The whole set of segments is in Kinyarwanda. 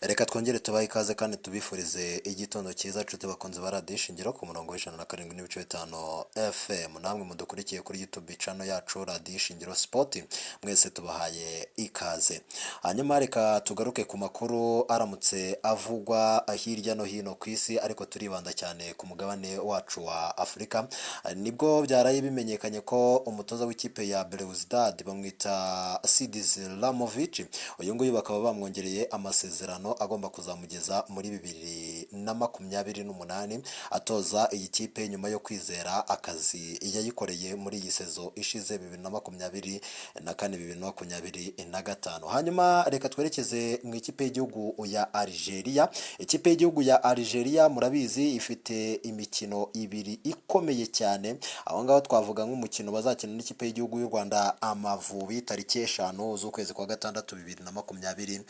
Reka twongere tubahe ikaze kandi tubifurize igitondo cyiza nshuti bakunze baradishingiro ku murongo w'ijana na karindwi n'ibice bitanu FM. Namwe mudukurikiye kuri YouTube channel yacu Radishingiro Sport, mwese tubahaye ikaze. Hanyuma reka tugaruke ku makuru aramutse avugwa hirya no hino ku isi, ariko turibanda cyane ku mugabane wacu wa Afurika. Nibwo byaraye bimenyekanye ko umutoza w'ikipe ya Belouizdad bamwita Sidiz Lamovic, uyu nguyu bakaba bamwongereye amasezerano agomba kuzamugeza muri 2028 atoza iyi kipe nyuma yo kwizera akazi yayikoreye muri iyi sezo ishize 2024 2025. Hanyuma reka twerekeze mu ikipe y'igihugu ya Algeria. Ikipe y'igihugu ya Algeria murabizi ifite imikino ibiri ikomeye cyane, aho ngaho twavuga nk'umukino bazakina n'ikipe y'igihugu y'u Rwanda Amavubi tariki 5 z'ukwezi kwa gatandatu 2025.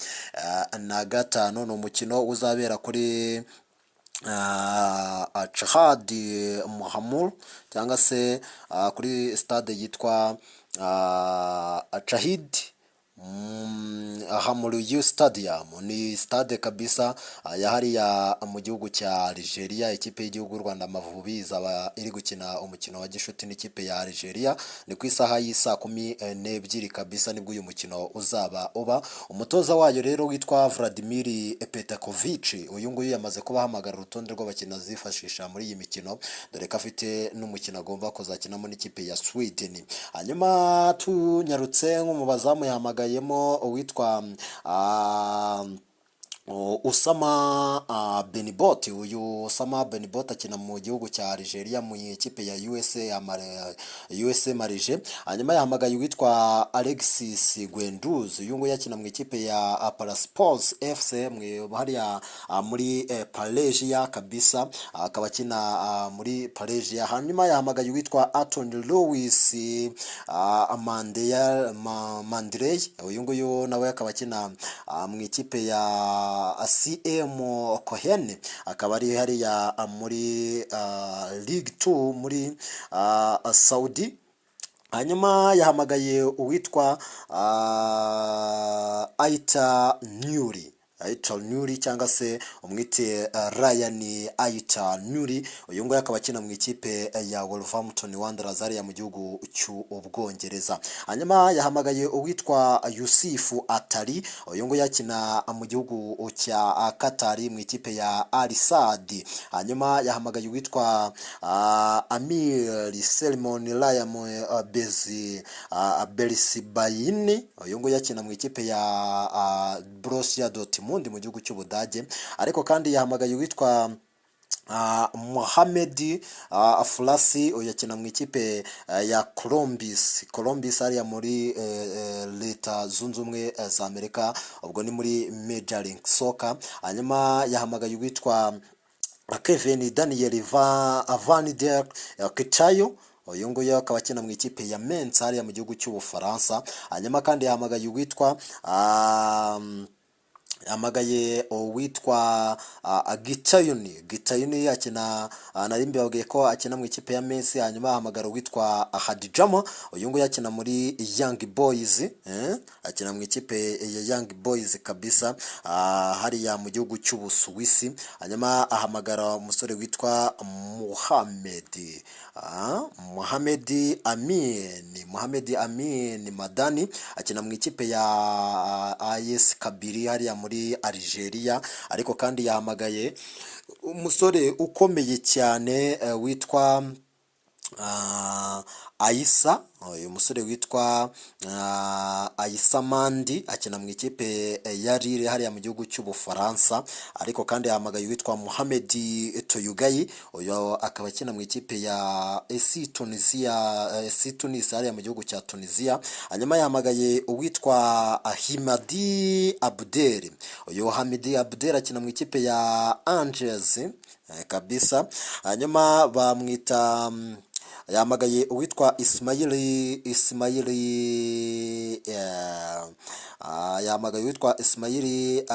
Ni umukino uzabera kuri Chahad Mohamud cyangwa se kuri stade yitwa Chahid Hamuriyu Stadium. Ni stade kabisa yahariya mu gihugu cya Algeria. Ikipe y'igihugu Rwanda Amavubi izaba iri gukina umukino wa gishuti n'ikipe ya Algeria, ni ku isaha y'isa 12 kabisa nibwo uyu mukino uzaba uba. Umutoza wayo rero witwa Vladimir Petakovic, uyu nguyu yamaze kubahamagara urutonde rw'abakina zifashisha muri iyi mikino, dore ko afite n'umukino agomba kuzakinamo n'ikipe ya Sweden. Hanyuma tunyarutse nk'umubazamu yahamagayemo uwitwa Osama Benibot. Uyu Osama Benibot akina mu gihugu cya Algeria mu ikipe ya USA Marije. Hanyuma yahamagaye witwa Alexis Guendouzi, uyu nguyu yakina mu ikipe ya Parasports FC hariya muri Palegia kabisa, akaba akina muri Palegia. Hanyuma yahamagaye witwa Anthony Louis Mandrey, uyu nguyu nawe akaba akina mu ikipe ya CM Cohen, akaba ari hariya muri League 2 muri Saudi. Hanyuma yahamagaye uwitwa Aita Nuri cyangwa se umwite Ryan Aita Nuri, uyu nguyu akaba akina mu ikipe ya Wolverhampton Wanderers hariya mu gihugu cy'Ubwongereza. Hanyuma yahamagaye uwitwa Yusufu Atali, uyu nguyu yakina mu gihugu cya Qatar mu ikipe ya Al Sadd. Hanyuma yahamagaye uwitwa Amir Selmon Layam Belsibayini, uyu nguyu yakina mu ikipe ya Borussia Dortmund mu gihugu cy'Ubudage. Ariko kandi yahamagaye witwa Mohamed Aflasi, yakina mu ikipe ya Columbus hariya muri Leta Zunze Ubumwe za Amerika, ubwo ni muri Major League Soccer. Hanyuma yahamagaye witwa Kevin Daniel Van der Ketayo, uyu nguyu akaba akina mu ikipe ya Mainz hariya mu gihugu cy'Ubufaransa. Hanyuma kandi yahamagaye witwa Gitayuni akina narimbi babwiye ko akina mu ikipe ya Messi. Hanyuma ahamagara witwa Hadjama, uyu nguyu akina muri Young Boys, akina mu ikipe ya Young Boys kabisa hariya mu gihugu cy'Ubusuwisi. Hanyuma ahamagara umusore witwa Mohamed Amin Madani, akina mu ikipe ya AS Kabiri hariya muri Algeria. Ariko kandi yahamagaye umusore ukomeye cyane witwa Aissa, uyu musore witwa Aissa Mandi, akina mu ikipe ya Lille hariya mu gihugu cy'Ubufaransa. Ariko kandi yahamagaye witwa Mohamed Toyugayi, uyu akaba akina mu ikipe ya AC Tunis hariya mu gihugu cya Tunisia. Hanyuma yahamagaye uwitwa Himadi Abdel, uyu Hamidi Abdel akina mu ikipe ya Angers kabisa. Hanyuma bamwita yahamagaye uwitwa yahamagaye witwa Ismaili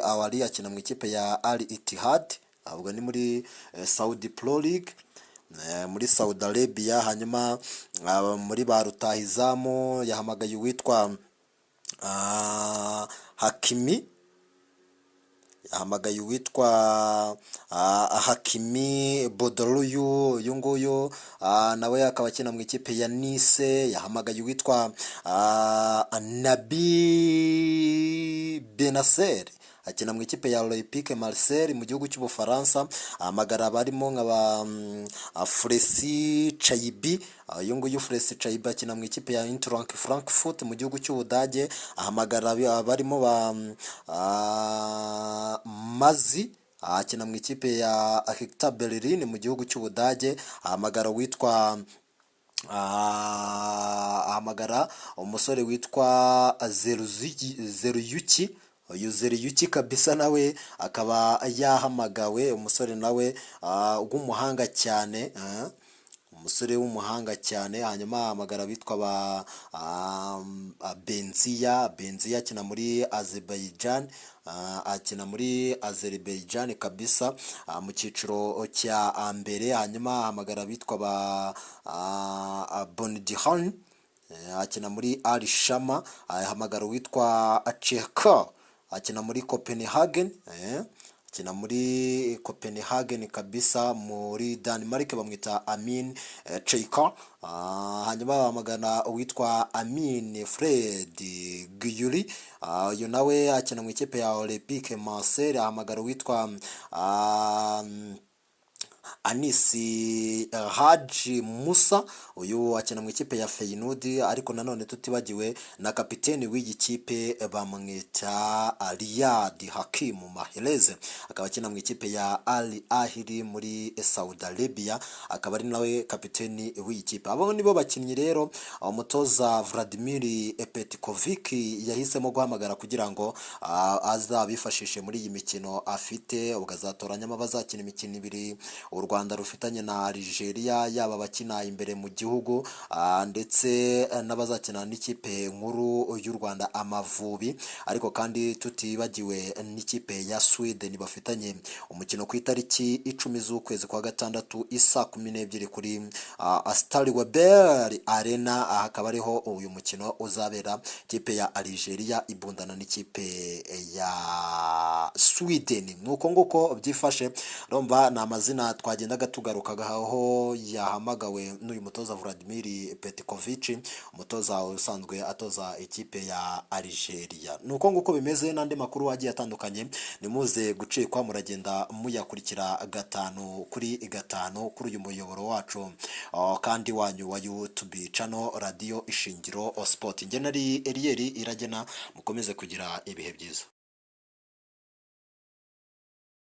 Awali, akina mu ikipe ya Al Ittihad, ahubwo ni muri Saudi Pro League muri Saudi Arabia. Hanyuma muri ba rutahizamu yahamagaye witwa Hakimi, yahamagaye uwitwa Hakimi Bodoruyu, uyu nguyu nawe akaba akina mu ikipe ya Nice. Yahamagaye uwitwa Nabi Benasser, akina mu ikipe ya Olympique Marseille mu gihugu cy'Ubufaransa. Ahamagara abarimo nk'aba Fresi Chayibi, uyu nguyu Fresi Chayibi akina mu ikipe ya Eintracht Frankfurt mu gihugu cy'Ubudage. Ahamagara abarimo ba Mazi, akina mu ikipe ya Hertha Berlin mu gihugu cy'Ubudage. Ahamagara witwa ahamagara umusore witwa Zeruyuki, uyu Zeruyuki kabisa nawe akaba yahamagawe, umusore nawe w'umuhanga cyane, umusore w'umuhanga cyane. Hanyuma ahamagara bitwa ba Benzia akina muri Azerbaijan kabisa mu cyiciro cya mbere. Hanyuma ahamagara bitwa ba Bondihan, akina muri Al Shama. Ahamagara witwa Cheka, akina muri Copenhagen, akina muri Copenhagen kabisa muri Denmark, bamwita Amin Cheka. Hanyuma bahamagana uwitwa Amin Fred Guyuri, uyu nawe akina mu ikipe ya Olympique Marseille. Ahamagara uwitwa Anisi Haji Musa, uyu akina mu ikipe ya Feyenoord. Ariko nanone tutibagiwe na kapiteni w'iyi kipe bamwita Riyad Hakim Mahrez, akaba akina mu ikipe ya Al Ahly muri Saudi Arabia, akaba ari nawe kapiteni w'iyi kipe. Abo nibo bakinnyi rero umutoza Vladimir Petkovic yahisemo guhamagara kugira ngo azabifashishe muri iyi mikino afite. Ugazatoranyamo abazakina imikino ibiri u Rwanda rufitanye na Algeria, yaba abakina imbere mu gihugu ndetse n'abazakina n'ikipe nkuru y'u Rwanda Amavubi. Ariko kandi tutibagiwe n'ikipe ya Sweden bafitanye umukino ku itariki 10 z'ukwezi kwa gatandatu isa 12 kuri Stade Weber Arena. Hakaba ariho uyu mukino uzabera, ikipe ya Algeria ibundana n'ikipe ya Sweden. Nuko nguko byifashe. Romba na amazina twagendaga tugarukagaho yahamagawe n'uyu mutoza Vladimir Petkovic, umutoza usanzwe atoza ikipe ya Algeria. Nuko nguko bimeze. N'andi makuru agiye atandukanye nimuze gucikwa, muragenda muyakurikira 5 kuri 5 kuri uyu muyoboro wacu kandi wanyu wa YouTube channel Radio Ishingiro Sport. Nge nari Eliel Iragena, mukomeze kugira ibihe byiza.